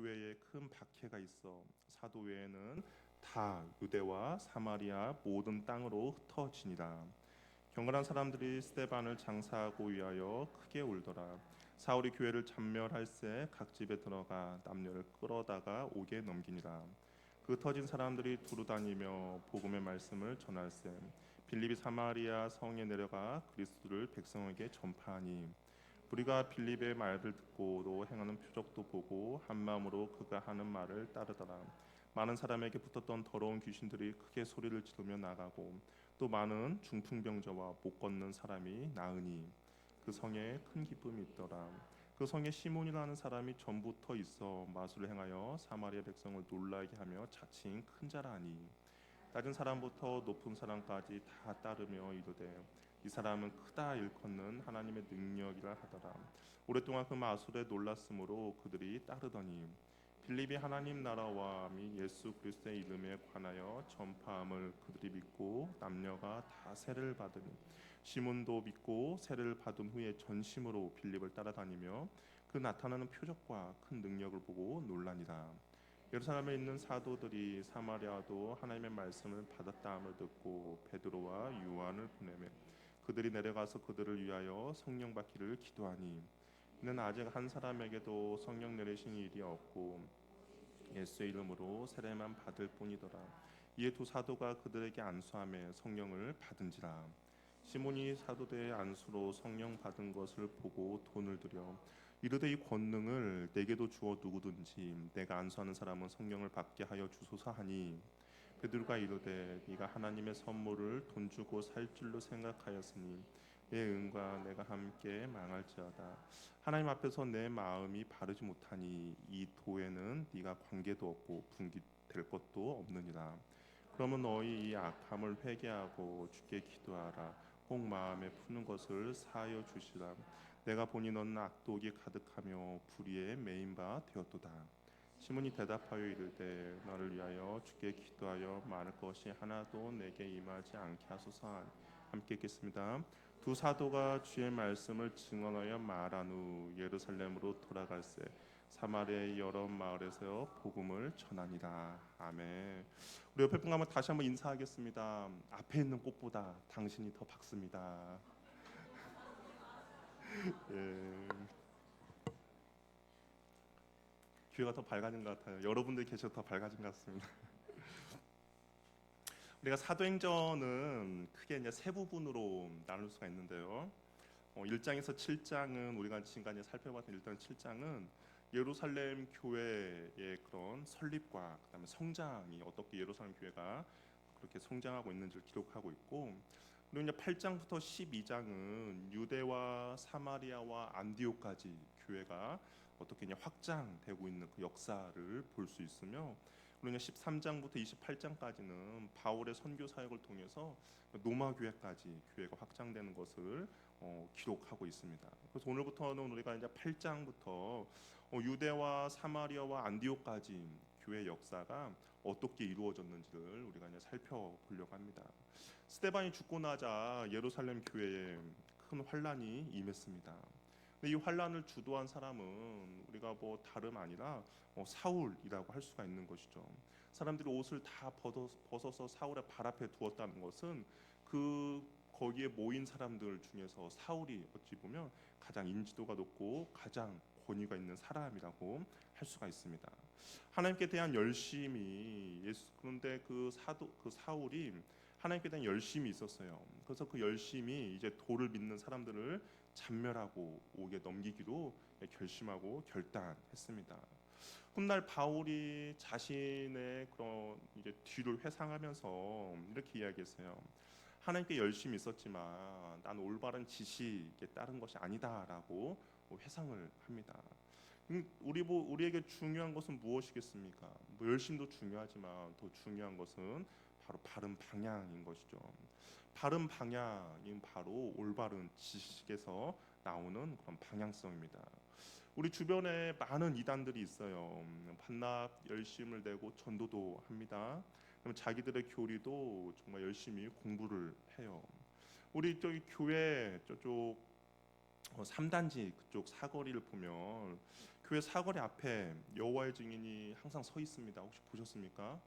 교회에 큰 박해가 있어 사도 외에는 다 유대와 사마리아 모든 땅으로 흩어지니라. 경건한 사람들이 스데반을 장사하고 위하여 크게 울더라. 사울이 교회를 잔멸할새 각 집에 들어가 남녀를 끌어다가 옥에 넘기니라. 그 터진 사람들이 두루 다니며 복음의 말씀을 전할세 빌립이 사마리아 성에 내려가 그리스도를 백성에게 전파하니 우리가 빌립의 말을 듣고도 행하는 표적도 보고 한 마음으로 그가 하는 말을 따르더라. 많은 사람에게 붙었던 더러운 귀신들이 크게 소리를 지르며 나가고 또 많은 중풍병자와 못 걷는 사람이 나으니 그 성에 큰 기쁨이 있더라. 그 성에 시몬이라는 사람이 전부터 있어 마술을 행하여 사마리아 백성을 놀라게 하며 자칭 큰 자라니 낮은 사람부터 높은 사람까지 다 따르며 이르되 이 사람은 크다 일컫는 하나님의 능력이라 하더라. 오랫동안 그 마술에 놀랐으므로 그들이 따르더니 빌립이 하나님 나라와 및 예수 그리스도의 이름에 관하여 전파함을 그들이 믿고 남녀가 다 세례를 받으니 시몬도 믿고 세례를 받은 후에 전심으로 빌립을 따라다니며 그 나타나는 표적과 큰 능력을 보고 놀라니라. 예루살렘에 있는 사도들이 사마리아도 하나님의 말씀을 받았다함을 듣고 베드로와 요한을 보내매 그들이 내려가서 그들을 위하여 성령 받기를 기도하니 이는 아직 한 사람에게도 성령 내리신 일이 없고 예수의 이름으로 세례만 받을 뿐이더라. 이에 두 사도가 그들에게 안수하며 성령을 받은지라. 시몬이 사도들의 안수로 성령 받은 것을 보고 돈을 들여 이르되 이 권능을 내게도 주어 누구든지 내가 안수하는 사람은 성령을 받게 하여 주소서 하니 베드로가 이르되 네가 하나님의 선물을 돈 주고 살 줄로 생각하였으니 내 은과 내가 함께 망할지어다. 하나님 앞에서 내 마음이 바르지 못하니 이 도에는 네가 관계도 없고 분깃될 것도 없느니라. 그러면 너희 이 악함을 회개하고 주께 기도하라. 꼭 마음에 푸는 것을 사하여 주시라. 내가 보니 너는 악독이 가득하며 불의에 매인 바 되었도다. 시몬이 대답하여 이르되 너를 위하여 주께 기도하여 말할 것이 하나도 내게 임하지 않게 하소서. 함께 읽겠습니다. 두 사도가 주의 말씀을 증언하여 말한 후 예루살렘으로 돌아갈새 사마리아의 여러 마을에서 복음을 전하니라. 아멘. 우리 옆에 분과 다시 한번 인사하겠습니다. 앞에 있는 꽃보다 당신이 더 밝습니다. 예. 교회가 더 밝아진 것 같아요. 여러분들이 계셔서 더 밝아진 것 같습니다. 우리가 사도행전은 크게 이제 세 부분으로 나눌 수가 있는데요. 1장에서 7장은 우리가 지금까지 살펴봤던 일단 7장은 예루살렘 교회의 그런 설립과 그다음에 성장이 어떻게 예루살렘 교회가 그렇게 성장하고 있는지를 기록하고 있고 그리고 이제 8장부터 12장은 유대와 사마리아와 안디옥까지 교회가 어떻게 이제 확장되고 있는 그 역사를 볼 수 있으며 그리고 이제 13장부터 28장까지는 바울의 선교 사역을 통해서 로마 교회까지 교회가 확장되는 것을 기록하고 있습니다. 그래서 오늘부터는 우리가 이제 8장부터 유대와 사마리아와 안디옥까지 교회 역사가 어떻게 이루어졌는지를 우리가 이제 살펴보려고 합니다. 스데반이 죽고 나자 예루살렘 교회에 큰 환란이 임했습니다. 근데 이 환란을 주도한 사람은 우리가 뭐 다름 아니라 사울이라고 할 수가 있는 것이죠. 사람들이 옷을 다 벗어서 사울의 발 앞에 두었다는 것은 그 거기에 모인 사람들 중에서 사울이 어찌 보면 가장 인지도가 높고 가장 권위가 있는 사람이라고 할 수가 있습니다. 하나님께 대한 열심이 그런데 그 사울이 하나님께 대한 열심이 있었어요. 그래서 그 열심이 이제 도를 믿는 사람들을 잔멸하고 옥에 넘기기로 결심하고 결단했습니다. 훗날 바울이 자신의 그런 이제 뒤를 회상하면서 이렇게 이야기했어요. 하나님께 열심이 있었지만 난 올바른 지식에 따른 것이 아니다라고 회상을 합니다. 우리에게 중요한 것은 무엇이겠습니까? 뭐 열심도 중요하지만 더 중요한 것은 바로 바른 방향인 것이죠. 바른 방향인 바로 올바른 지식에서 나오는 그런 방향성입니다. 우리 주변에 많은 이단들이 있어요. 반납 열심을 내고 전도도 합니다. 그럼 자기들의 교리도 정말 열심히 공부를 해요. 우리 저기 교회 저쪽 3단지 그쪽 사거리를 보면 교회 사거리 앞에 여호와의 증인이 항상 서 있습니다. 혹시 보셨습니까?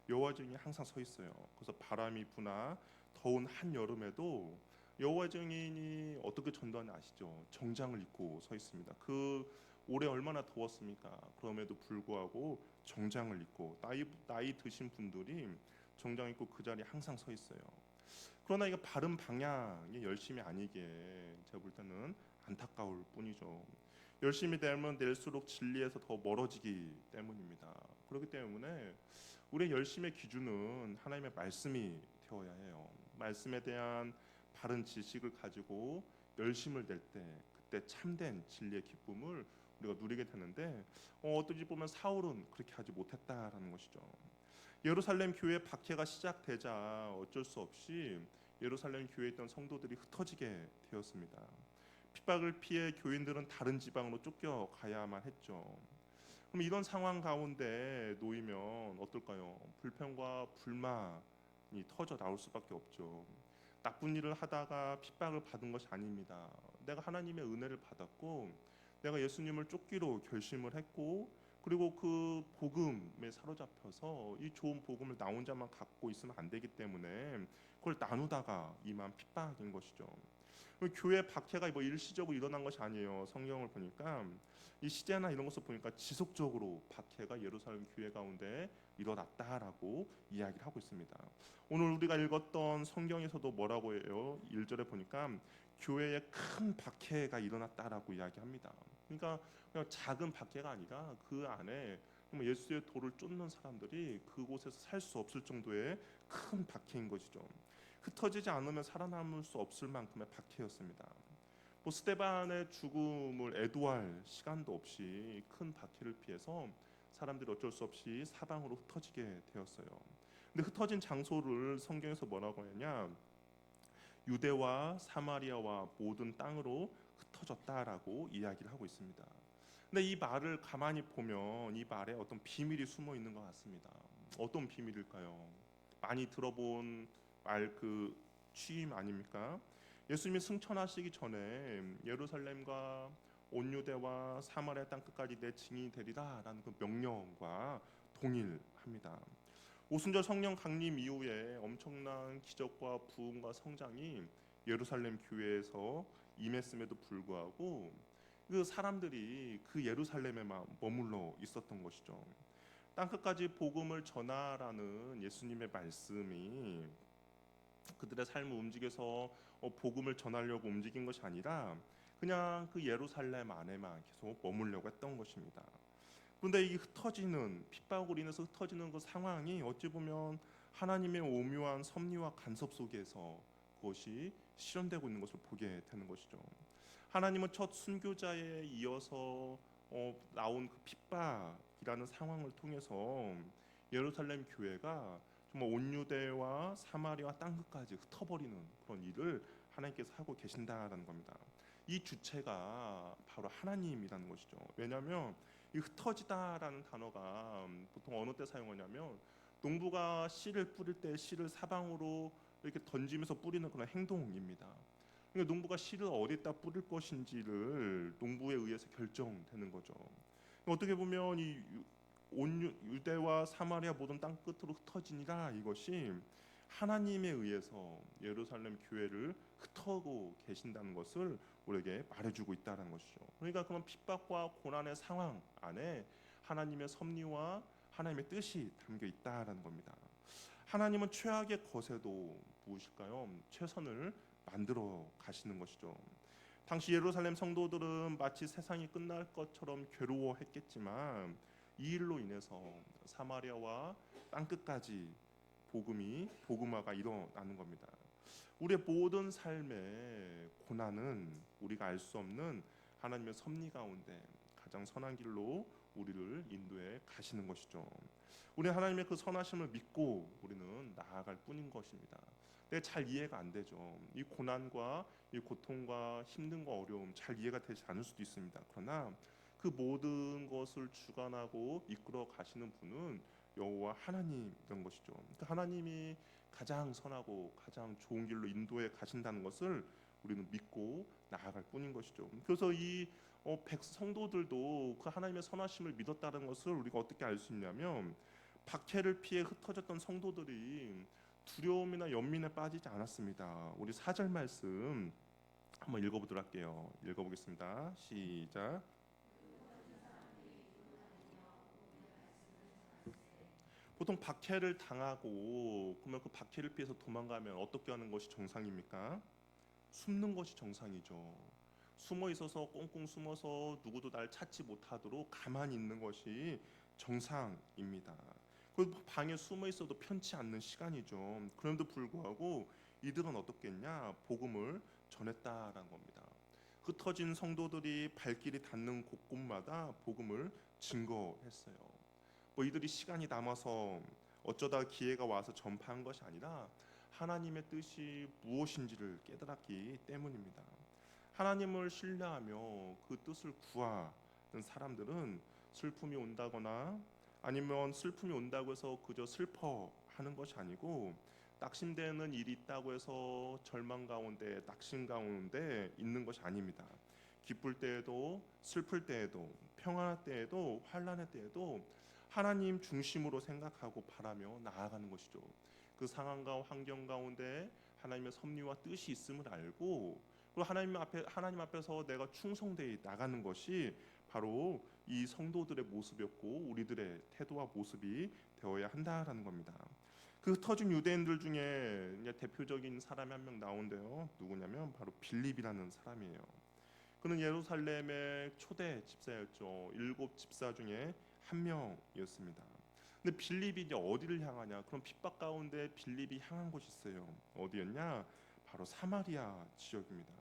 여호와의 증인이 항상 서 있어요. 그래서 바람이 부나 더운 한 여름에도 여호와의 증인이 어떻게 전도하는지 아시죠? 정장을 입고 서 있습니다. 그 올해 얼마나 더웠습니까? 그럼에도 불구하고 정장을 입고 나이 드신 분들이 정장 입고 그 자리에 항상 서 있어요. 그러나 이게 바른 방향이 열심히 아니게 제가 볼 때는 안타까울 뿐이죠. 열심히 되면 될수록 진리에서 더 멀어지기 때문입니다. 그렇기 때문에 우리의 열심의 기준은 하나님의 말씀이 되어야 해요. 말씀에 대한 바른 지식을 가지고 열심을 낼 때 그때 참된 진리의 기쁨을 우리가 누리게 되는데 어떨지 보면 사울은 그렇게 하지 못했다라는 것이죠. 예루살렘 교회 박해가 시작되자 어쩔 수 없이 예루살렘 교회에 있던 성도들이 흩어지게 되었습니다. 핍박을 피해 교인들은 다른 지방으로 쫓겨가야만 했죠. 그럼 이런 상황 가운데 놓이면 어떨까요? 불평과 불만이 터져 나올 수밖에 없죠. 나쁜 일을 하다가 핍박을 받은 것이 아닙니다. 내가 하나님의 은혜를 받았고 내가 예수님을 쫓기로 결심을 했고 그리고 그 복음에 사로잡혀서 이 좋은 복음을 나 혼자만 갖고 있으면 안 되기 때문에 그걸 나누다가 임한 핍박인 것이죠. 교회 박해가 뭐 일시적으로 일어난 것이 아니에요. 성경을 보니까 이 시제나 이런 것을 보니까 지속적으로 박해가 예루살렘 교회 가운데 일어났다라고 이야기를 하고 있습니다. 오늘 우리가 읽었던 성경에서도 뭐라고 해요? 1절에 보니까 교회에 큰 박해가 일어났다라고 이야기합니다. 그러니까 그냥 작은 박해가 아니라 그 안에 예수의 도를 쫓는 사람들이 그곳에서 살 수 없을 정도의 큰 박해인 것이죠. 흩어지지 않으면 살아남을 수 없을 만큼의 박해였습니다. 뭐 스데반의 죽음을 애도할 시간도 없이 큰 박해를 피해서 사람들이 어쩔 수 없이 사방으로 흩어지게 되었어요. 근데 흩어진 장소를 성경에서 뭐라고 하냐? 유대와 사마리아와 모든 땅으로 흩어졌다라고 이야기를 하고 있습니다. 근데 이 말을 가만히 보면 이 말에 어떤 비밀이 숨어 있는 것 같습니다. 어떤 비밀일까요? 많이 들어본 말 그 취임 아닙니까? 예수님이 승천하시기 전에 예루살렘과 온 유대와 사마리아 땅 끝까지 내 증인이 되리라라는 그 명령과 동일합니다. 오순절 성령 강림 이후에 엄청난 기적과 부흥과 성장이 예루살렘 교회에서 임했음에도 불구하고 그 사람들이 그 예루살렘에만 머물러 있었던 것이죠. 땅끝까지 복음을 전하라는 예수님의 말씀이 그들의 삶을 움직여서 복음을 전하려고 움직인 것이 아니라 그냥 그 예루살렘 안에만 계속 머물려고 했던 것입니다. 그런데 이 흩어지는 핍박으로 인해서 흩어지는 그 상황이 어찌 보면 하나님의 오묘한 섭리와 간섭 속에서 그것이 실현되고 있는 것을 보게 되는 것이죠. 하나님은 첫 순교자에 이어서 나온 그 핍박이라는 상황을 통해서 예루살렘 교회가 정말 온 유대와 사마리아 땅 끝까지 흩어버리는 그런 일을 하나님께서 하고 계신다라는 겁니다. 이 주체가 바로 하나님이라는 것이죠. 왜냐하면 이 흩어지다라는 단어가 보통 어느 때 사용하냐면 농부가 씨를 뿌릴 때 씨를 사방으로 이렇게 던지면서 뿌리는 그런 행동입니다. 그러니까 농부가 씨를 어디다 뿌릴 것인지를 농부에 의해서 결정되는 거죠. 어떻게 보면 이 온 유대와 사마리아 모든 땅 끝으로 흩어지니라 이것이 하나님에 의해서 예루살렘 교회를 흩어고 계신다는 것을 우리에게 말해주고 있다는 것이죠. 그러니까 그런 핍박과 고난의 상황 안에 하나님의 섭리와 하나님의 뜻이 담겨 있다라는 겁니다. 하나님은 최악의 것에도 무엇일까요? 최선을 만들어 가시는 것이죠. 당시 예루살렘 성도들은 마치 세상이 끝날 것처럼 괴로워했겠지만 이 일로 인해서 사마리아와 땅 끝까지 복음화가 일어나는 겁니다. 우리의 모든 삶의 고난은 우리가 알 수 없는 하나님의 섭리 가운데 가장 선한 길로 우리를 인도해 가시는 것이죠. 우리 하나님의 그 선하심을 믿고 우리는 나아갈 뿐인 것입니다. 근데 잘 이해가 안 되죠. 이 고난과 이 고통과 힘듦과 어려움 잘 이해가 되지 않을 수도 있습니다. 그러나 그 모든 것을 주관하고 이끌어 가시는 분은 여호와 하나님인 것이죠. 그러니까 하나님이 가장 선하고 가장 좋은 길로 인도해 가신다는 것을 우리는 믿고 나아갈 뿐인 것이죠. 그래서 이 백성도들도 그 하나님의 선하심을 믿었다는 것을 우리가 어떻게 알 수 있냐면 박해를 피해 흩어졌던 성도들이 두려움이나 연민에 빠지지 않았습니다. 우리 4절 말씀 한번 읽어보도록 할게요. 읽어보겠습니다. 시작. 보통 박해를 당하고 그러면 그 박해를 피해서 도망가면 어떻게 하는 것이 정상입니까? 숨는 것이 정상이죠. 숨어 있어서 꽁꽁 숨어서 누구도 날 찾지 못하도록 가만히 있는 것이 정상입니다. 그 방에 숨어 있어도 편치 않는 시간이죠. 그럼에도 불구하고 이들은 어떻겠냐? 복음을 전했다라는 겁니다. 흩어진 성도들이 발길이 닿는 곳곳마다 복음을 증거했어요. 뭐 이들이 시간이 남아서 어쩌다 기회가 와서 전파한 것이 아니라 하나님의 뜻이 무엇인지를 깨달았기 때문입니다. 하나님을 신뢰하며 그 뜻을 구하는 사람들은 슬픔이 온다거나 아니면 슬픔이 온다고 해서 그저 슬퍼하는 것이 아니고 낙심되는 일이 있다고 해서 절망 가운데 낙심 가운데 있는 것이 아닙니다. 기쁠 때에도 슬플 때에도 평안할 때에도 환난의 때에도 하나님 중심으로 생각하고 바라며 나아가는 것이죠. 그 상황과 환경 가운데 하나님의 섭리와 뜻이 있음을 알고 그리고 하나님 앞에서 내가 충성되어 나가는 것이 바로 이 성도들의 모습이었고 우리들의 태도와 모습이 되어야 한다라는 겁니다. 그 흩어진 유대인들 중에 대표적인 사람이 한 명 나오는데요. 누구냐면 바로 빌립이라는 사람이에요. 그는 예루살렘의 초대 집사였죠. 7집사 중에 한 명이었습니다. 근데 빌립이 이제 어디를 향하냐? 그럼 핍박 가운데 빌립이 향한 곳이 있어요. 어디였냐? 바로 사마리아 지역입니다.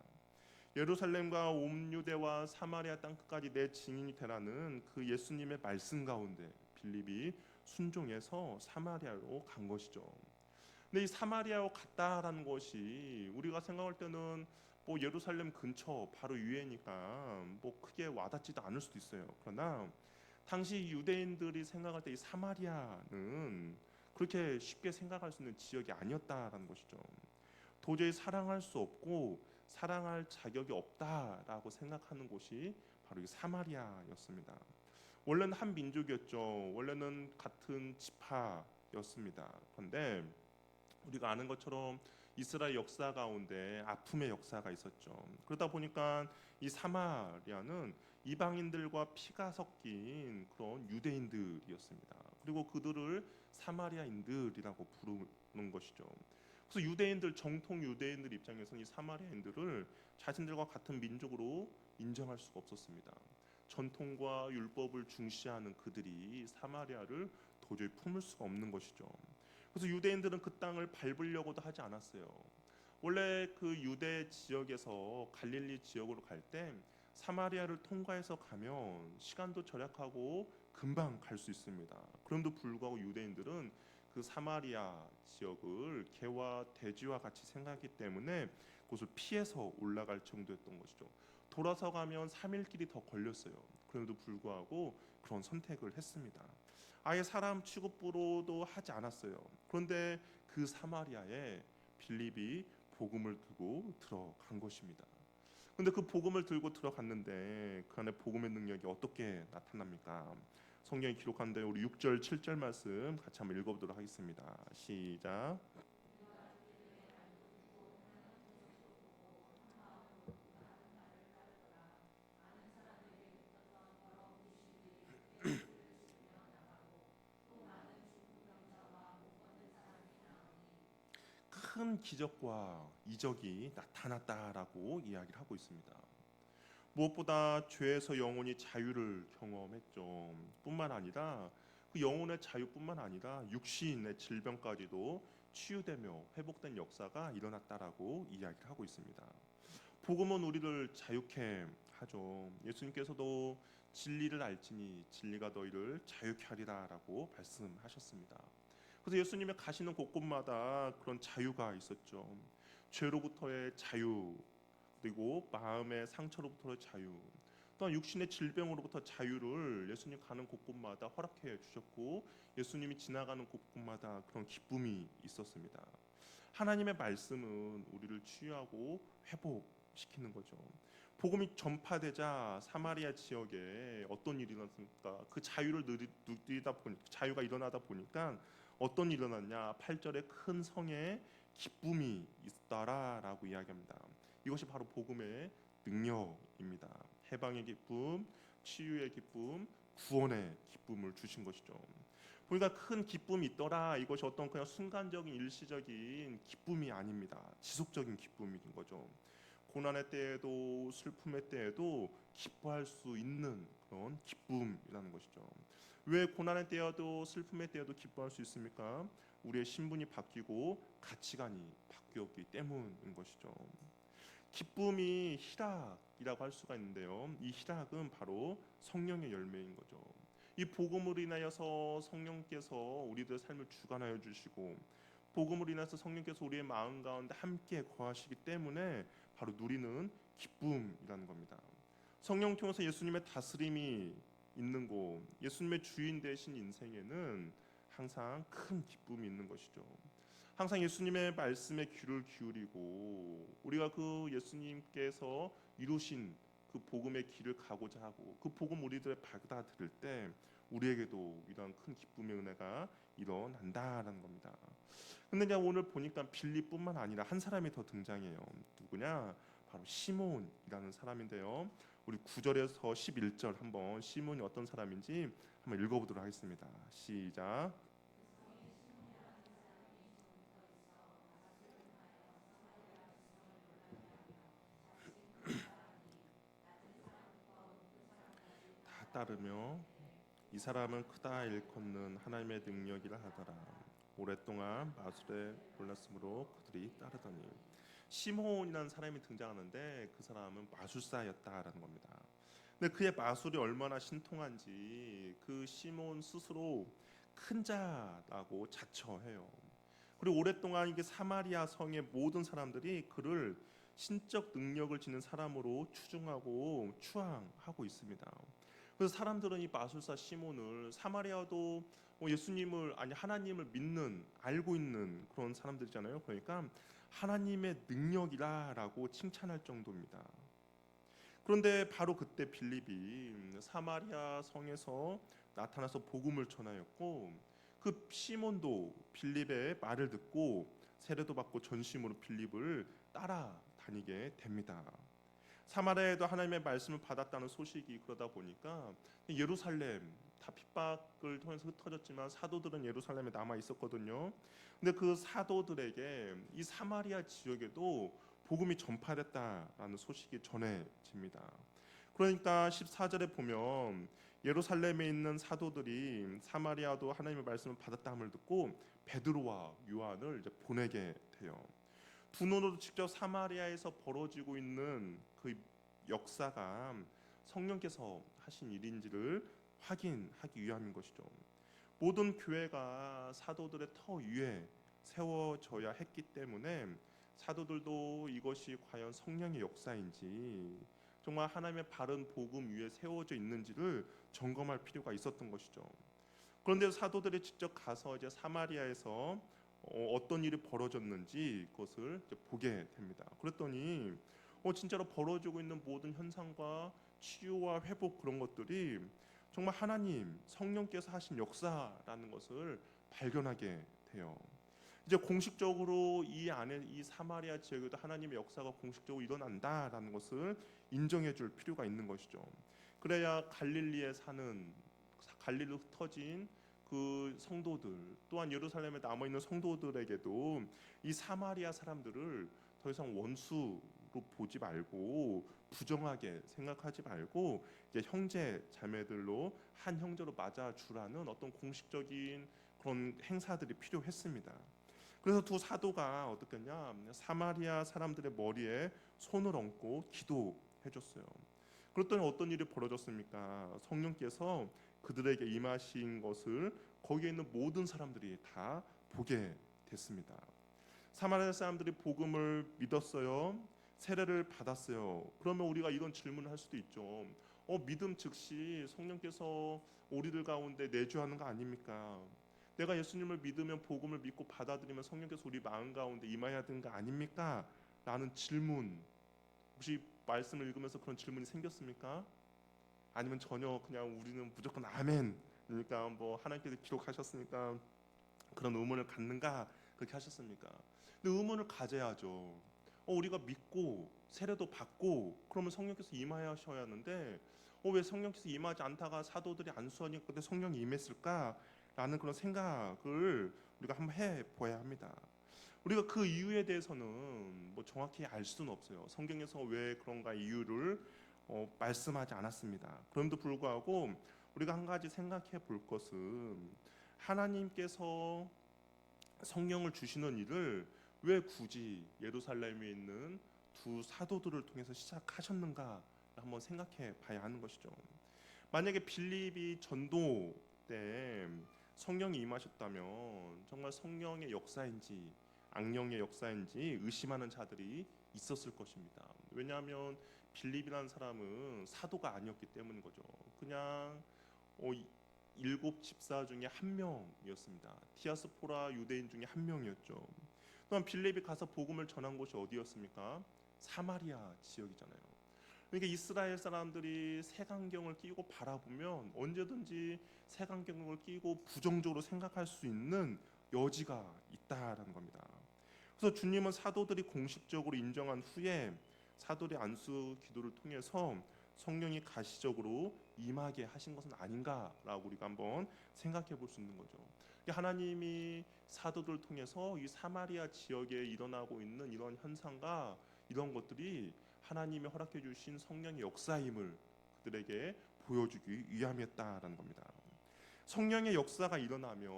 예루살렘과 온 유대와 사마리아 땅 끝까지 내 증인이 되라는 그 예수님의 말씀 가운데 빌립이 순종해서 사마리아로 간 것이죠. 근데 이 사마리아로 갔다라는 것이 우리가 생각할 때는 뭐 예루살렘 근처 바로 위에니까 뭐 크게 와닿지도 않을 수도 있어요. 그러나 당시 유대인들이 생각할 때 이 사마리아는 그렇게 쉽게 생각할 수 있는 지역이 아니었다라는 것이죠. 도저히 사랑할 수 없고 사랑할 자격이 없다라고 생각하는 곳이 바로 이 사마리아였습니다. 원래는 한 민족이었죠. 원래는 같은 지파였습니다. 그런데 우리가 아는 것처럼 이스라엘 역사 가운데 아픔의 역사가 있었죠. 그러다 보니까 이 사마리아는 이방인들과 피가 섞인 그런 유대인들이었습니다. 그리고 그들을 사마리아인들이라고 부르는 것이죠. 그래서 유대인들 정통 유대인들 입장에서는 이 사마리아인들을 자신들과 같은 민족으로 인정할 수가 없었습니다. 전통과 율법을 중시하는 그들이 사마리아를 도저히 품을 수가 없는 것이죠. 그래서 유대인들은 그 땅을 밟으려고도 하지 않았어요. 원래 그 유대 지역에서 갈릴리 지역으로 갈 때 사마리아를 통과해서 가면 시간도 절약하고 금방 갈 수 있습니다. 그럼에도 불구하고 유대인들은 그 사마리아 지역을 개와 돼지와 같이 생각하기 때문에 그곳을 피해서 올라갈 정도였던 것이죠. 돌아서 가면 3일 길이 더 걸렸어요. 그럼에도 불구하고 그런 선택을 했습니다. 아예 사람 취급으로도 하지 않았어요. 그런데 그 사마리아에 빌립이 복음을 들고 들어간 것입니다. 근데 그 복음을 들고 들어갔는데 그 안에 복음의 능력이 어떻게 나타납니까? 성경에 기록한데 우리 6절 7절 말씀 같이 한번 읽어보도록 하겠습니다. 시작. 큰 기적과 이적이 나타났다라고 이야기를 하고 있습니다. 무엇보다 죄에서 영혼이 자유를 경험했죠. 뿐만 아니라 그 영혼의 자유뿐만 아니라 육신의 질병까지도 치유되며 회복된 역사가 일어났다라고 이야기를 하고 있습니다. 복음은 우리를 자유케 하죠. 예수님께서도 진리를 알지니 진리가 너희를 자유케 하리라라고 말씀하셨습니다. 그래서 예수님의 가시는 곳곳마다 그런 자유가 있었죠. 죄로부터의 자유, 그리고 마음의 상처로부터의 자유, 또한 육신의 질병으로부터 자유를 예수님 가는 곳곳마다 허락해 주셨고 예수님이 지나가는 곳곳마다 그런 기쁨이 있었습니다. 하나님의 말씀은 우리를 치유하고 회복시키는 거죠. 복음이 전파되자 사마리아 지역에 어떤 일이 일어났습니까? 그 자유를 누리다 보니 자유가 일어나다 보니까 어떤 일이 일어났냐? 8절에 큰 성에 기쁨이 있더라라고 이야기합니다. 이것이 바로 복음의 능력입니다. 해방의 기쁨, 치유의 기쁨, 구원의 기쁨을 주신 것이죠. 우리가 큰 기쁨이 있더라. 이것이 어떤 그냥 순간적인 일시적인 기쁨이 아닙니다. 지속적인 기쁨인 거죠. 고난의 때에도 슬픔의 때에도 기뻐할 수 있는 그런 기쁨이라는 것이죠. 왜 고난의 때에도 슬픔의 때에도 기뻐할 수 있습니까? 우리의 신분이 바뀌고 가치관이 바뀌었기 때문인 것이죠. 기쁨이 희락이라고 할 수가 있는데요. 이 희락은 바로 성령의 열매인 거죠. 이 복음으로 인하여서 성령께서 우리들의 삶을 주관하여 주시고 복음으로 인해서 성령께서 우리의 마음 가운데 함께 거하시기 때문에 바로 누리는 기쁨이라는 겁니다. 성령 통해서 예수님의 다스림이 있는 곳, 예수님의 주인 되신 인생에는 항상 큰 기쁨이 있는 것이죠. 항상 예수님의 말씀에 귀를 기울이고 우리가 그 예수님께서 이루신 그 복음의 길을 가고자 하고 그 복음 우리들의 받아들일 때 우리에게도 이러한 큰 기쁨의 은혜가 일어난다라는 겁니다. 근데 이제 오늘 보니까 빌립뿐만 아니라 한 사람이 더 등장해요. 누구냐? 바로 시몬이라는 사람인데요. 우리 9절에서 11절 한번 시몬이 어떤 사람인지 한번 읽어보도록 하겠습니다. 시작. 다 따르며 이 사람은 크다 일컫는 하나님의 능력이라 하더라. 오랫동안 마술에 몰랐으므로 그들이 따르더니 시몬이라는 사람이 등장하는데 그 사람은 마술사였다라는 겁니다. 근데 그의 마술이 얼마나 신통한지 그 시몬 스스로 큰 자라고 자처해요. 그리고 오랫동안 이게 사마리아 성의 모든 사람들이 그를 신적 능력을 지닌 사람으로 추중하고 추앙하고 있습니다. 그래서 사람들은 이 마술사 시몬을 사마리아도 예수님을 아니 하나님을 믿는 알고 있는 그런 사람들이잖아요. 그러니까 하나님의 능력이라라고 칭찬할 정도입니다. 그런데 바로 그때 빌립이 사마리아 성에서 나타나서 복음을 전하였고 그 시몬도 빌립의 말을 듣고 세례도 받고 전심으로 빌립을 따라다니게 됩니다. 사마리아에도 하나님의 말씀을 받았다는 소식이 그러다 보니까 예루살렘 다 핍박을 통해서 흩어졌지만 사도들은 예루살렘에 남아 있었거든요. 근데 그 사도들에게 이 사마리아 지역에도 복음이 전파됐다라는 소식이 전해집니다. 그러니까 14절에 보면 예루살렘에 있는 사도들이 사마리아도 하나님의 말씀을 받았다함을 듣고 베드로와 요한을 이제 보내게 돼요. 두 눈으로 직접 사마리아에서 벌어지고 있는 그 역사가 성령께서 하신 일인지를 확인하기 위함인 것이죠. 모든 교회가 사도들의 터 위에 세워져야 했기 때문에 사도들도 이것이 과연 성령의 역사인지 정말 하나님의 바른 복음 위에 세워져 있는지를 점검할 필요가 있었던 것이죠. 그런데 사도들이 직접 가서 이제 사마리아에서 어떤 일이 벌어졌는지 그것을 이제 보게 됩니다. 그랬더니 진짜로 벌어지고 있는 모든 현상과 치유와 회복 그런 것들이 정말 하나님 성령께서 하신 역사라는 것을 발견하게 돼요. 이제 공식적으로 이 안에 이 사마리아 지역에도 하나님의 역사가 공식적으로 일어난다라는 것을 인정해 줄 필요가 있는 것이죠. 그래야 갈릴리에 사는 갈릴리로 흩어진 그 성도들 또한 예루살렘에 남아 있는 성도들에게도 이 사마리아 사람들을 더 이상 원수로 보지 말고 부정하게 생각하지 말고 이제 형제 자매들로 한 형제로 맞아 주라는 어떤 공식적인 그런 행사들이 필요했습니다. 그래서 두 사도가 어떻게 했냐 사마리아 사람들의 머리에 손을 얹고 기도해 줬어요. 그랬더니 어떤 일이 벌어졌습니까? 성령께서 그들에게 임하신 것을 거기에 있는 모든 사람들이 다 보게 됐습니다. 사마리아 사람들이 복음을 믿었어요. 세례를 받았어요. 그러면 우리가 이런 질문을 할 수도 있죠. 믿음 즉시 성령께서 우리들 가운데 내주하는 거 아닙니까? 내가 예수님을 믿으면 복음을 믿고 받아들이면 성령께서 우리 마음 가운데 임하여야 되는 거 아닙니까? 라는 질문, 혹시 말씀을 읽으면서 그런 질문이 생겼습니까? 아니면 전혀 그냥 우리는 무조건 아멘, 그러니까 뭐 하나님께서 기록하셨으니까 그런 의문을 갖는가, 그렇게 하셨습니까? 근데 의문을 가져야죠. 우리가 믿고 세례도 받고 그러면 성령께서 임하셔야 하는데 왜 성령께서 임하지 않다가 사도들이 안수하니까 그때 성령이 임했을까라는 그런 생각을 우리가 한번 해봐야 합니다. 우리가 그 이유에 대해서는 뭐 정확히 알 수는 없어요. 성경에서 왜 그런가 이유를 말씀하지 않았습니다. 그럼에도 불구하고 우리가 한 가지 생각해 볼 것은, 하나님께서 성령을 주시는 일을 왜 굳이 예루살렘에 있는 두 사도들을 통해서 시작하셨는가 한번 생각해 봐야 하는 것이죠. 만약에 빌립이 전도 때 성령이 임하셨다면 정말 성령의 역사인지 악령의 역사인지 의심하는 자들이 있었을 것입니다. 왜냐하면 빌립이라는 사람은 사도가 아니었기 때문인 거죠. 그냥 일곱 집사 중에 한 명이었습니다. 디아스포라 유대인 중에 한 명이었죠. 또한 빌립이 가서 복음을 전한 곳이 어디였습니까? 사마리아 지역이잖아요. 그러니까 이스라엘 사람들이 색안경을 끼고 바라보면 언제든지 색안경을 끼고 부정적으로 생각할 수 있는 여지가 있다라는 겁니다. 그래서 주님은 사도들이 공식적으로 인정한 후에 사도의 안수 기도를 통해서 성령이 가시적으로 임하게 하신 것은 아닌가라고 우리가 한번 생각해 볼 수 있는 거죠. 하나님이 사도들을 통해서 이 사마리아 지역에 일어나고 있는 이런 현상과 이런 것들이 하나님이 허락해 주신 성령의 역사임을 그들에게 보여주기 위함이었다라는 겁니다. 성령의 역사가 일어나면,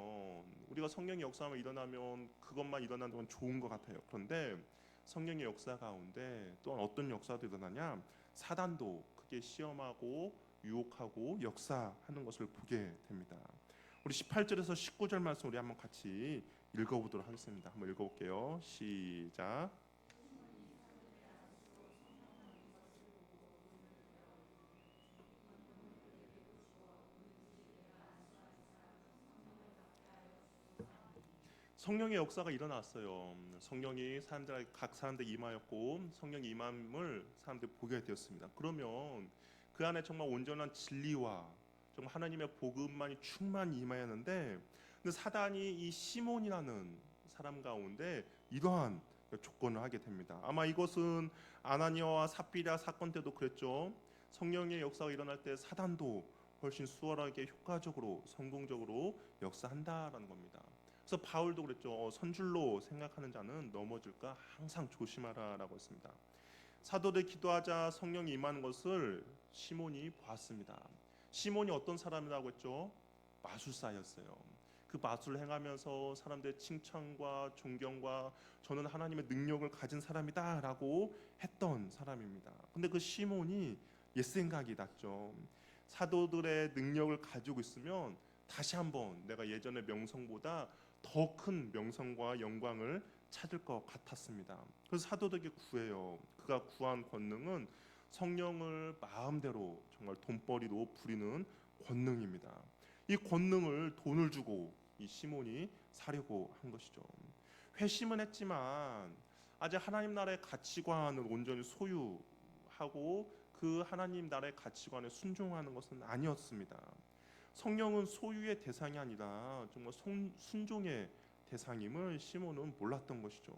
우리가 성령의 역사가 일어나면 그것만 일어나는 건 좋은 것 같아요. 그런데 성령의 역사 가운데 또한 어떤 역사도 일어나냐? 사단도 크게 시험하고 유혹하고 역사하는 것을 보게 됩니다. 우리 18절에서 19절 말씀 우리 한번 같이 읽어보도록 하겠습니다. 한번 읽어볼게요. 시작. 성령의 역사가 일어났어요. 성령이 각 사람들 임하였고 성령이 임함을 사람들이 보게 되었습니다. 그러면 그 안에 정말 온전한 진리와 정말 하나님의 복음만이 충만히 임하였는데, 근데 사단이 이 시몬이라는 사람 가운데 이러한 조건을 하게 됩니다. 아마 이것은 아나니아와 삽비라 사건 때도 그랬죠. 성령의 역사가 일어날 때 사단도 훨씬 수월하게 효과적으로 성공적으로 역사한다라는 겁니다. 그래서 바울도 그랬죠. 선줄로 생각하는 자는 넘어질까 항상 조심하라라고 했습니다. 사도들 기도하자 성령이 임하는 것을 시몬이 보았습니다. 시몬이 어떤 사람이라고 했죠? 마술사였어요. 그 마술을 행하면서 사람들의 칭찬과 존경과 저는 하나님의 능력을 가진 사람이다라고 했던 사람입니다. 근데 그 시몬이 옛 생각이 났죠. 사도들의 능력을 가지고 있으면 다시 한번 내가 예전의 명성보다 더 큰 명성과 영광을 찾을 것 같았습니다. 그래서 사도들에게 구해요. 그가 구한 권능은 성령을 마음대로 정말 돈벌이로 부리는 권능입니다. 이 권능을 돈을 주고 이 시몬이 사려고 한 것이죠. 회심은 했지만 아직 하나님 나라의 가치관을 온전히 소유하고 그 하나님 나라의 가치관에 순종하는 것은 아니었습니다. 성령은 소유의 대상이 아니라 정말 순종의 대상임을 시몬은 몰랐던 것이죠.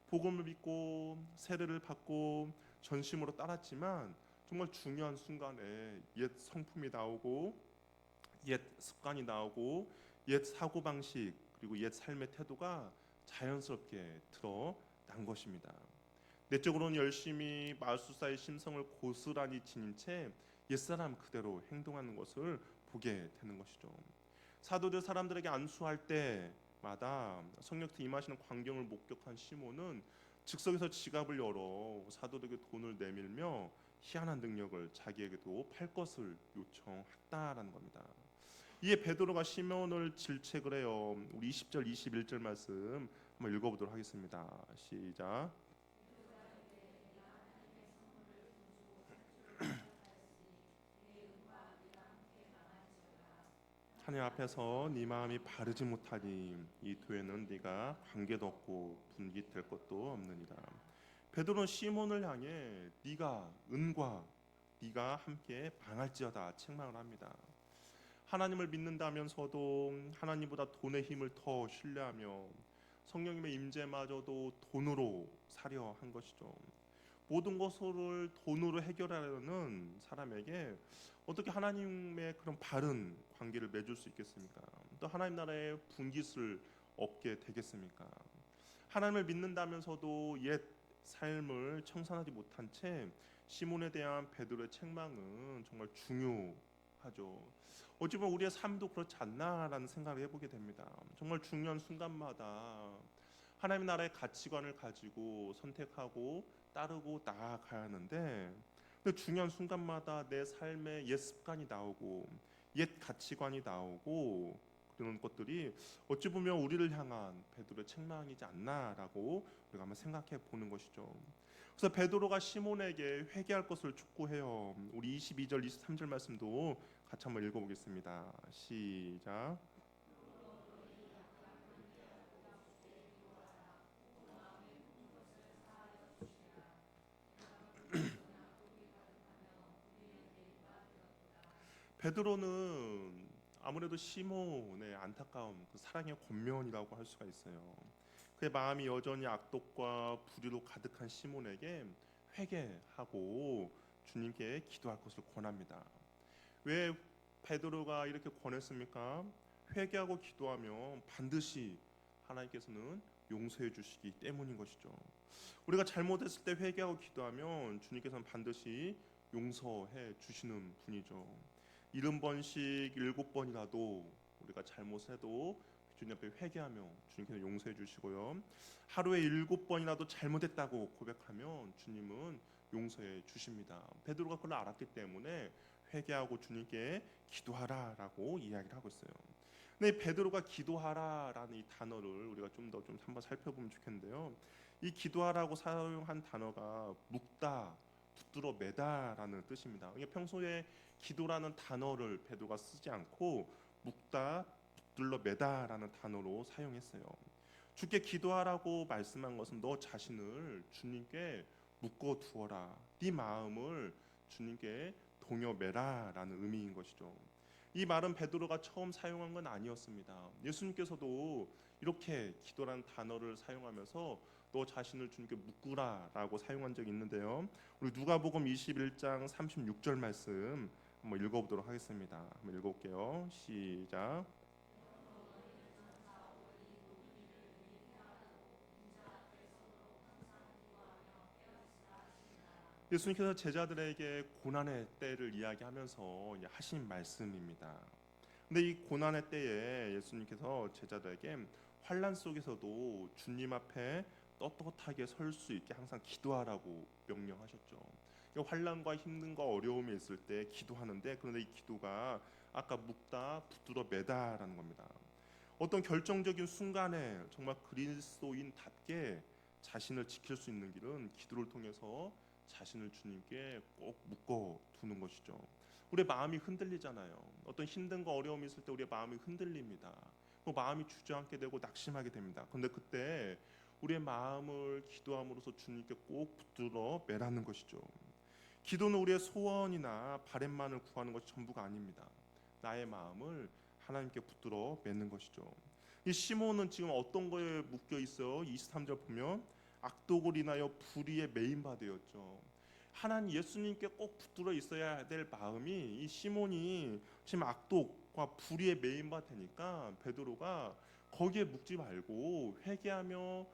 복음을 믿고 세례를 받고 전심으로 따랐지만 정말 중요한 순간에 옛 성품이 나오고 옛 습관이 나오고 옛 사고방식 그리고 옛 삶의 태도가 자연스럽게 드러난 것입니다. 내적으로는 열심히 마술사의 심성을 고스란히 지닌 채 옛사람 그대로 행동하는 것을 보게 되는 것이죠. 사도들 사람들에게 안수할 때마다 성령께서 임하시는 광경을 목격한 시몬은 즉석에서 지갑을 열어 사도들에게 돈을 내밀며 희한한 능력을 자기에게도 팔 것을 요청했다라는 겁니다. 이에 베드로가 시몬을 질책을 해요. 우리 20절 21절 말씀 한번 읽어보도록 하겠습니다. 시작. 하나님 앞에서 네 마음이 바르지 못하니 이 도에는 네가 관계도 없고 분깃될 것도 없느니라. 베드로는 시몬을 향해 네가 은과 네가 함께 망할지어다 책망을 합니다. 하나님을 믿는다면서도 하나님보다 돈의 힘을 더 신뢰하며 성령님의 임재마저도 돈으로 사려 한 것이죠. 모든 것을 돈으로 해결하려는 사람에게 어떻게 하나님의 그런 바른 관계를 맺을 수 있겠습니까? 또 하나님 나라의 분깃을 얻게 되겠습니까? 하나님을 믿는다면서도 옛 삶을 청산하지 못한 채 시몬에 대한 베드로의 책망은 정말 중요하죠. 어찌 보면 우리의 삶도 그렇지 않나라는 생각을 해보게 됩니다. 정말 중요한 순간마다 하나님 나라의 가치관을 가지고 선택하고 따르고 나아가야 하는데, 근데 중요한 순간마다 내 삶의 옛 습관이 나오고 옛 가치관이 나오고 그런 것들이 어찌 보면 우리를 향한 베드로의 책망이지 않나라고 우리가 한번 생각해 보는 것이죠. 그래서 베드로가 시몬에게 회개할 것을 촉구해요. 우리 22절 23절 말씀도 같이 한번 읽어보겠습니다. 시작. 베드로는 아무래도 시몬의 안타까움, 그 사랑의 권면이라고 할 수가 있어요. 그의 마음이 여전히 악독과 불의로 가득한 시몬에게 회개하고 주님께 기도할 것을 권합니다. 왜 베드로가 이렇게 권했습니까? 회개하고 기도하면 반드시 하나님께서는 용서해 주시기 때문인 것이죠. 우리가 잘못했을 때 회개하고 기도하면 주님께서는 반드시 용서해 주시는 분이죠. 70번씩 7번이라도 우리가 잘못해도 주님 앞에 회개하며 주님께서 용서해 주시고요. 하루에 7번이라도 잘못했다고 고백하면 주님은 용서해 주십니다. 베드로가 그걸 알았기 때문에 회개하고 주님께 기도하라라고 이야기를 하고 있어요. 근데 베드로가 기도하라라는 이 단어를 우리가 좀 더 좀 한번 살펴보면 좋겠는데요. 이 기도하라고 사용한 단어가 묵다, 붙들어 매다라는 뜻입니다. 이게 평소에 기도라는 단어를 베드로가 쓰지 않고 묵다, 붙들러 매다라는 단어로 사용했어요. 주께 기도하라고 말씀한 것은 너 자신을 주님께 묶어 두어라. 네 마음을 주님께 동여 매라라는 의미인 것이죠. 이 말은 베드로가 처음 사용한 건 아니었습니다. 예수님께서도 이렇게 기도라는 단어를 사용하면서 너 자신을 주님께 묶으라라고 사용한 적이 있는데요. 우리 누가복음 21장 36절 말씀 한번 읽어보도록 하겠습니다. 한번 읽어볼게요. 시작. 예수님께서 제자들에게 고난의 때를 이야기하면서 하신 말씀입니다. 근데 이 고난의 때에 예수님께서 제자들에게 환난 속에서도 주님 앞에 떳떳하게 설 수 있게 항상 기도하라고 명령하셨죠. 환난과 힘든과 어려움이 있을 때 기도하는데, 그런데 이 기도가 아까 묵다, 붙들어 매다라는 겁니다. 어떤 결정적인 순간에 정말 그리스도인답게 자신을 지킬 수 있는 길은 기도를 통해서 자신을 주님께 꼭 묶어 두는 것이죠. 우리의 마음이 흔들리잖아요. 어떤 힘든과 어려움이 있을 때 우리의 마음이 흔들립니다. 그 마음이 주저앉게 되고 낙심하게 됩니다. 그런데 그때 우리의 마음을 기도함으로써 주님께 꼭 붙들어 매라는 것이죠. 기도는 우리의 소원이나 바램만을 구하는 것이 전부가 아닙니다. 나의 마음을 하나님께 붙들어 매는 것이죠. 이 시몬은 지금 어떤 거에 묶여 있어요? 23절 보면 악독을 인하여 불의에 매인 바 되었죠. 하나님 예수님께 꼭 붙들어 있어야 될 마음이 이 시몬이 지금 악독과 불의에 매인 바 되니까 베드로가 거기에 묵지 말고 회개하며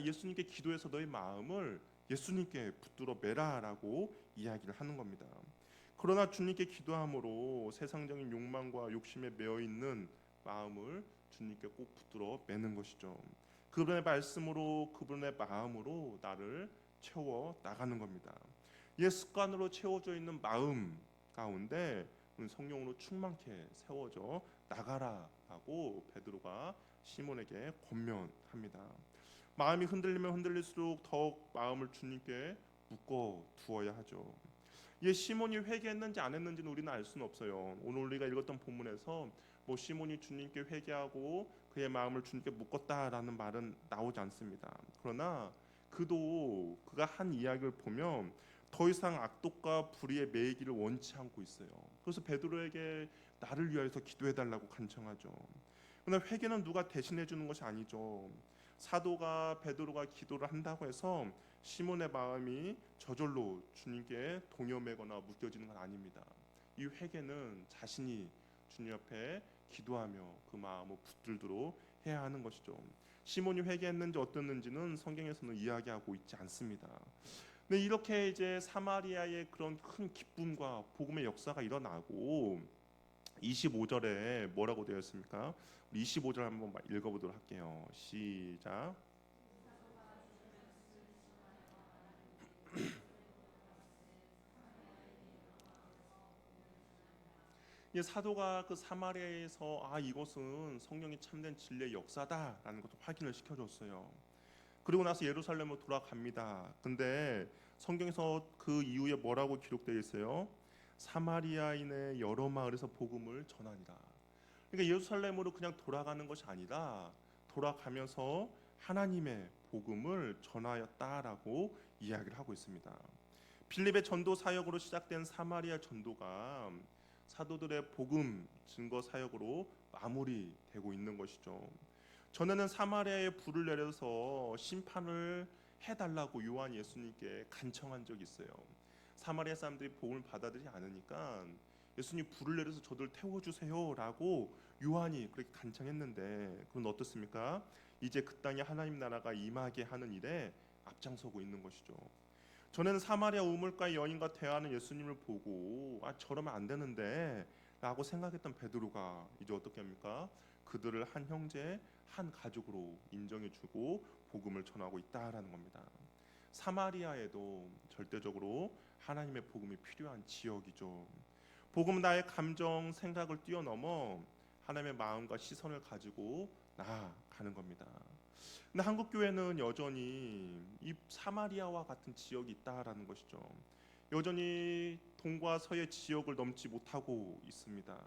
예수님께 기도해서 너의 마음을 예수님께 붙들어 매라라고 이야기를 하는 겁니다. 그러나 주님께 기도함으로 세상적인 욕망과 욕심에 매여 있는 마음을 주님께 꼭 붙들어 매는 것이죠. 그분의 말씀으로 그분의 마음으로 나를 채워 나가는 겁니다. 옛 습관으로 채워져 있는 마음 가운데 성령으로 충만케 세워져 나가라라고 베드로가 시몬에게 권면합니다. 마음이 흔들리면 흔들릴수록 더욱 마음을 주님께 묶어 두어야 하죠. 이 시몬이 회개했는지 안 했는지는 우리는 알 수는 없어요. 오늘 우리가 읽었던 본문에서 뭐 시몬이 주님께 회개하고 그의 마음을 주님께 묶었다라는 말은 나오지 않습니다. 그러나 그도 그가 한 이야기를 보면 더 이상 악독과 불의에 매이기를 원치 않고 있어요. 그래서 베드로에게 나를 위하여서 기도해 달라고 간청하죠. 그러나 회개는 누가 대신해 주는 것이 아니죠. 사도가 베드로가 기도를 한다고 해서 시몬의 마음이 저절로 주님께 동요매거나 묶여지는 건 아닙니다. 이 회개는 자신이 주님 앞에 기도하며 그 마음을 붙들도록 해야 하는 것이죠. 시몬이 회개했는지 어땠는지는 성경에서는 이야기하고 있지 않습니다. 근데 이렇게 이제 사마리아의 그런 큰 기쁨과 복음의 역사가 일어나고 25절에 뭐라고 되어 있습니까? 우리 25절 한번 읽어보도록 할게요. 시작. 이 사도가 그 사마리아에서 이것은 성령이 참된 진리의 역사다라는 것을 확인을 시켜줬어요. 그리고 나서 예루살렘으로 돌아갑니다. 근데 성경에서 그 이후에 뭐라고 기록되어 있어요? 사마리아인의 여러 마을에서 복음을 전하니라. 그러니까 예루살렘으로 그냥 돌아가는 것이 아니라 돌아가면서 하나님의 복음을 전하였다라고 이야기를 하고 있습니다. 빌립의 전도 사역으로 시작된 사마리아 전도가 사도들의 복음 증거 사역으로 마무리되고 있는 것이죠. 전에는 사마리아에 불을 내려서 심판을 해달라고 요한 예수님께 간청한 적이 있어요. 사마리아 사람들이 복음을 받아들이지 않으니까 예수님 불을 내려서 저들 태워주세요라고 요한이 그렇게 간청했는데 그건 어떻습니까? 이제 그 땅에 하나님 나라가 임하게 하는 일에 앞장서고 있는 것이죠. 전에는 사마리아 우물가의 여인과 대화하는 예수님을 보고 저러면 안 되는데 라고 생각했던 베드로가 이제 어떻게 합니까? 그들을 한 형제 한 가족으로 인정해주고 복음을 전하고 있다라는 겁니다. 사마리아에도 절대적으로 하나님의 복음이 필요한 지역이죠. 복음은 나의 감정, 생각을 뛰어넘어 하나님의 마음과 시선을 가지고 나아가는 겁니다. 근데 한국 교회는 여전히 이 사마리아와 같은 지역이 있다라는 것이죠. 여전히 동과 서의 지역을 넘지 못하고 있습니다.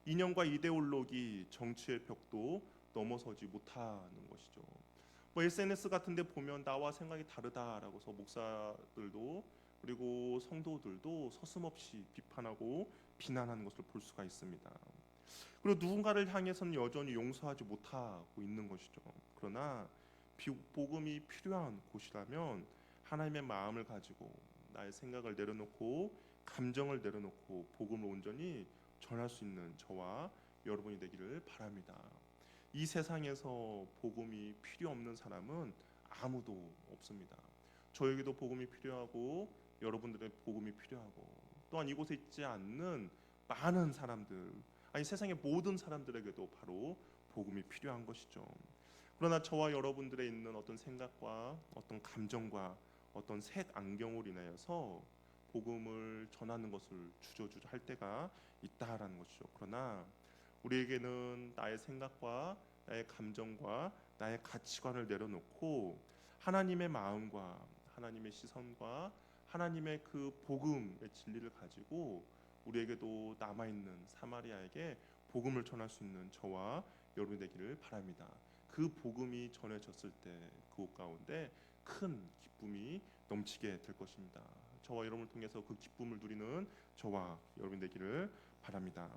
이념과 이데올로기, 정치의 벽도 넘어서지 못하는 것이죠. 뭐 SNS 같은데 보면 나와 생각이 다르다라고서 목사들도 그리고 성도들도 서슴없이 비판하고 비난하는 것을 볼 수가 있습니다. 그리고 누군가를 향해서는 여전히 용서하지 못하고 있는 것이죠. 그러나 복음이 필요한 곳이라면 하나님의 마음을 가지고 나의 생각을 내려놓고 감정을 내려놓고 복음을 온전히 전할 수 있는 저와 여러분이 되기를 바랍니다. 이 세상에서 복음이 필요 없는 사람은 아무도 없습니다. 저에게도 복음이 필요하고 여러분들의 복음이 필요하고 또한 이곳에 있지 않는 많은 사람들 세상의 모든 사람들에게도 바로 복음이 필요한 것이죠. 그러나 저와 여러분들의 있는 어떤 생각과 어떤 감정과 어떤 색 안경으로 인하여서 복음을 전하는 것을 주저주저 할 때가 있다라는 것이죠. 그러나 우리에게는 나의 생각과 나의 감정과 나의 가치관을 내려놓고 하나님의 마음과 하나님의 시선과 하나님의 그 복음의 진리를 가지고 우리에게도 남아있는 사마리아에게 복음을 전할 수 있는 저와 여러분이 되기를 바랍니다. 그 복음이 전해졌을 때 그곳 가운데 큰 기쁨이 넘치게 될 것입니다. 저와 여러분을 통해서 그 기쁨을 누리는 저와 여러분 되기를 바랍니다.